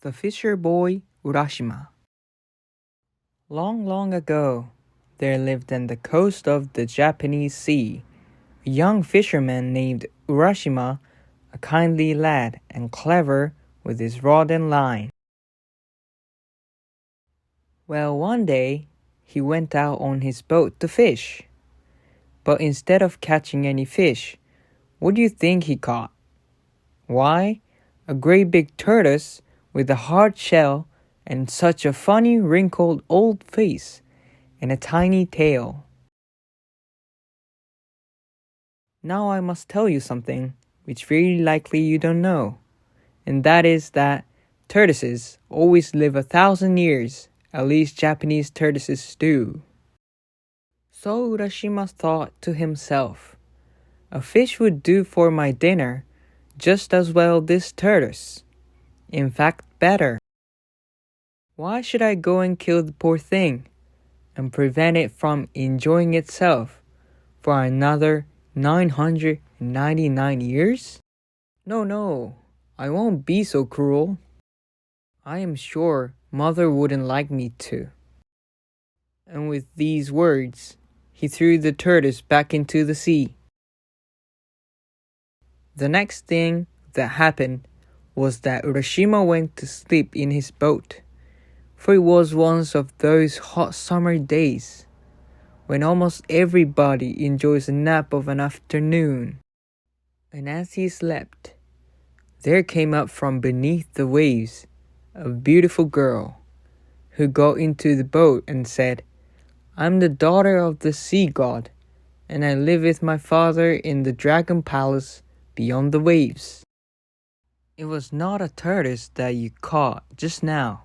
The Fisher Boy Urashima. Long, long ago, there lived on the coast of the Japanese Sea a young fisherman named Urashima, a kindly lad and clever with his rod and line. Well, one day, he went out on his boat to fish. But instead of catching any fish, what do you think he caught? Why, a great big tortoise with a hard shell and such a funny wrinkled old face and a tiny tail. Now I must tell you something which very likely you don't know, and that is that tortoises always live 1,000 years, at least Japanese tortoises do. So Urashima thought to himself, a fish would do for my dinner just as well this tortoise. In fact, better. Why should I go and kill the poor thing and prevent it from enjoying itself for another 999 years? No, I won't be so cruel. I am sure Mother wouldn't like me to. And with these words, he threw the tortoise back into the sea. The next thing that happened was that Urashima went to sleep in his boat, for it was one of those hot summer days when almost everybody enjoys a nap of an afternoon. And as he slept, there came up from beneath the waves a beautiful girl who got into the boat and said, I'm the daughter of the sea god, and I live with my father in the dragon palace beyond the waves. It was not a tortoise that you caught just now,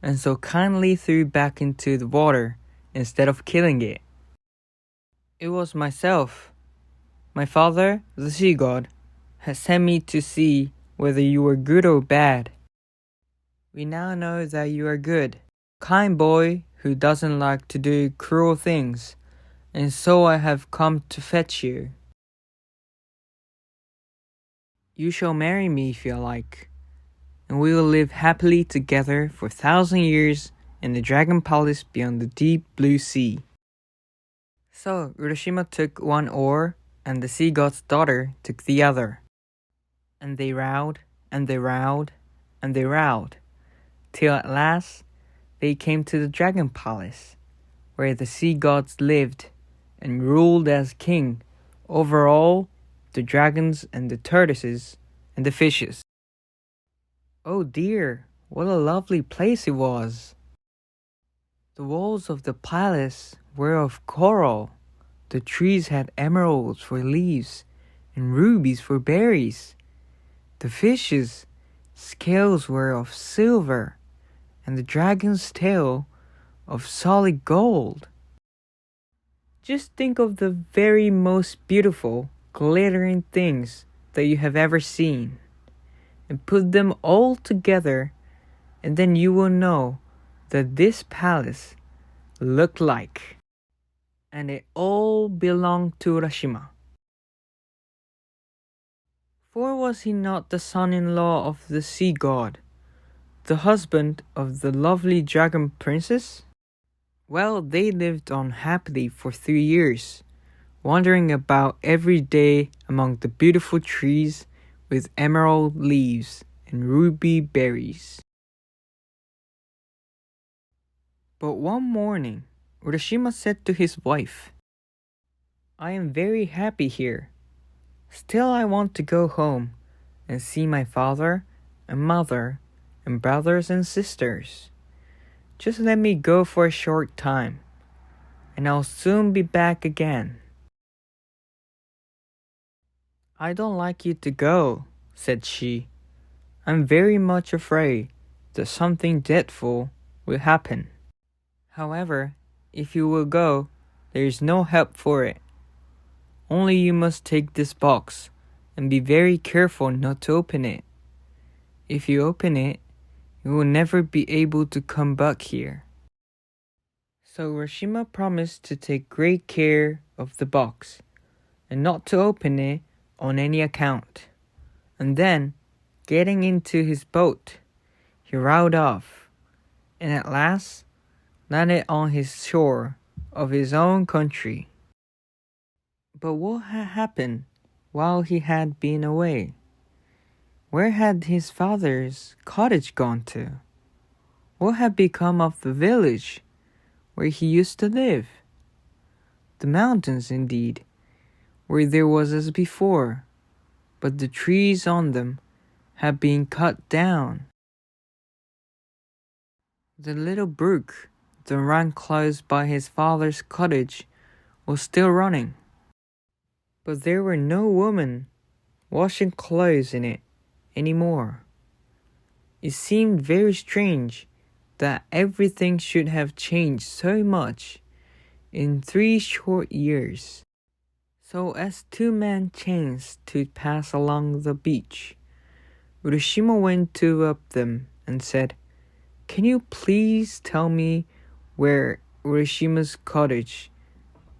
and so kindly threw back into the water instead of killing it. It was myself. My father, the sea god, has sent me to see whether you were good or bad. We now know that you are good, kind boy who doesn't like to do cruel things, and so I have come to fetch you. You shall marry me if you like, and we will live happily together for 1,000 years in the dragon palace beyond the deep blue sea. So Urashima took one oar, and the sea god's daughter took the other. And they rowed, and they rowed, and they rowed, till at last they came to the dragon palace, where the sea gods lived and ruled as king over all the dragons and the tortoises and the fishes. Oh dear, what a lovely place it was! The walls of the palace were of coral, the trees had emeralds for leaves and rubies for berries. The fishes' scales were of silver, and the dragon's tail of solid gold. Just think of the very most beautiful, glittering things that you have ever seen, and put them all together, and then you will know that this palace looked like, and it all belonged to Urashima. For was he not the son-in-law of the sea god, the husband of the lovely dragon princess? Well, they lived on happily for 3 years, wandering about every day among the beautiful trees with emerald leaves and ruby berries. But one morning, Urashima said to his wife, I am very happy here. Still I want to go home and see my father and mother and brothers and sisters. Just let me go for a short time, and I'll soon be back again. I don't like you to go, said she. I'm very much afraid that something dreadful will happen. However, if you will go, there is no help for it. Only you must take this box and be very careful not to open it. If you open it, you will never be able to come back here. So Urashima promised to take great care of the box and not to open it on any account. And then, getting into his boat, he rowed off, and at last landed on his shore of his own country. But what had happened while he had been away? Where had his father's cottage gone to? What had become of the village where he used to live? The mountains, indeed, where there was as before, but the trees on them had been cut down. The little brook that ran close by his father's cottage was still running, but there were no women washing clothes in it any more. It seemed very strange that everything should have changed so much in 3 short years. So as 2 men chanced to pass along the beach, Urashima went up them and said, "Can you please tell me where Urashima's cottage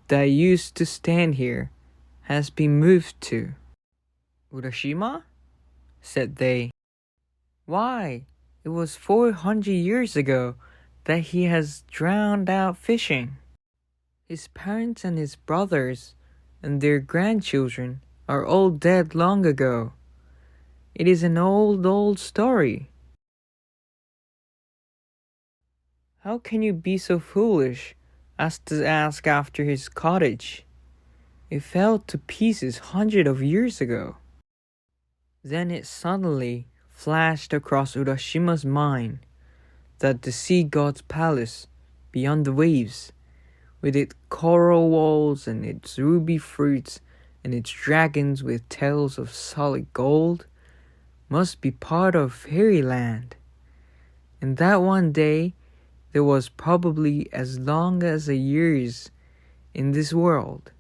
that used to stand here has been moved to?" "Urashima?" said they. "Why, it was 400 years ago that he has drowned out fishing. His parents and his brothers and their grandchildren are all dead long ago. It is an old story." "How can you be so foolish as to ask after his cottage? It fell to pieces hundreds of years ago." Then it suddenly flashed across Urashima's mind that the sea god's palace beyond the waves, with its coral walls and its ruby fruits and its dragons with tails of solid gold, must be part of fairyland, and that one day there was probably as long as a years in this world,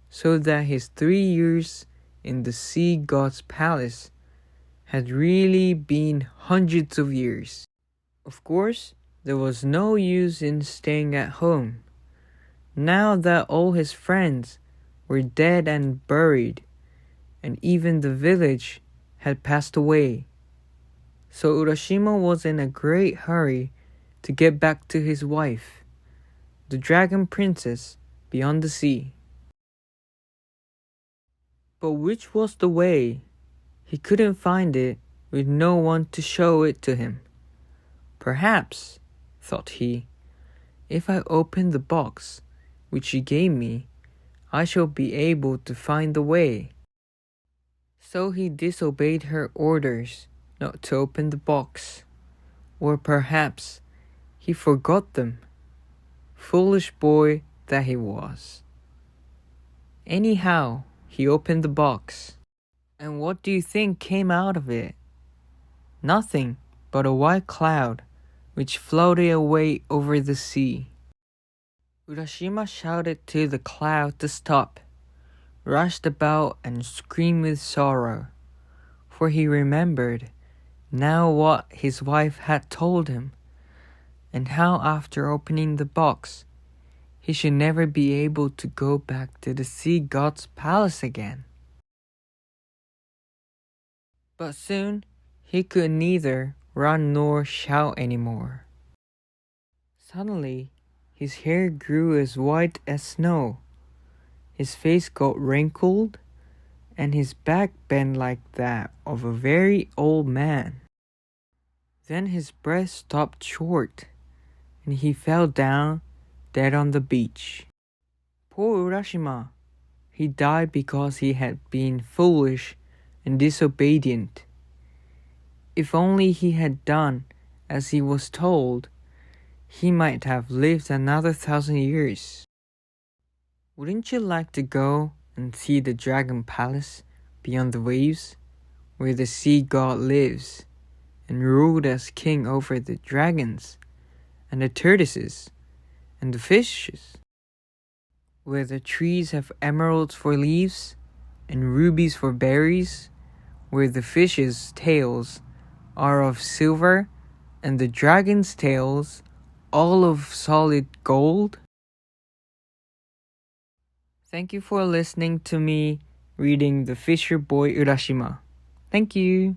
so that his 3 years in the sea god's palace had really been hundreds of years. Of course, there was no use in staying at home, now that all his friends were dead and buried, and even the village had passed away. So Urashima was in a great hurry to get back to his wife, the dragon princess beyond the sea. But which was the way? He couldn't find it with no one to show it to him. "Perhaps," thought he, "if I open the box which she gave me, I shall be able to find the way." So he disobeyed her orders not to open the box, or perhaps he forgot them. Foolish boy that he was. Anyhow, he opened the box. And what do you think came out of it? Nothing but a white cloud which floated away over the sea. Urashima shouted to the cloud to stop, rushed about and screamed with sorrow, for he remembered now what his wife had told him, and how after opening the box, he should never be able to go back to the sea god's palace again. But soon he could neither run nor shout anymore. Suddenly, his hair grew as white as snow, his face got wrinkled, and his back bent like that of a very old man. Then his breath stopped short, and he fell down dead on the beach. Poor Urashima! He died because he had been foolish and disobedient. If only he had done as he was told, he might have lived another 1,000 years. Wouldn't you like to go and see the dragon palace beyond the waves, where the sea god lives and ruled as king over the dragons and the tortoises and the fishes, where the trees have emeralds for leaves and rubies for berries, where the fishes' tails are of silver and the dragon's tails all of solid gold? Thank you for listening to me reading The Fisher Boy Urashima. Thank you.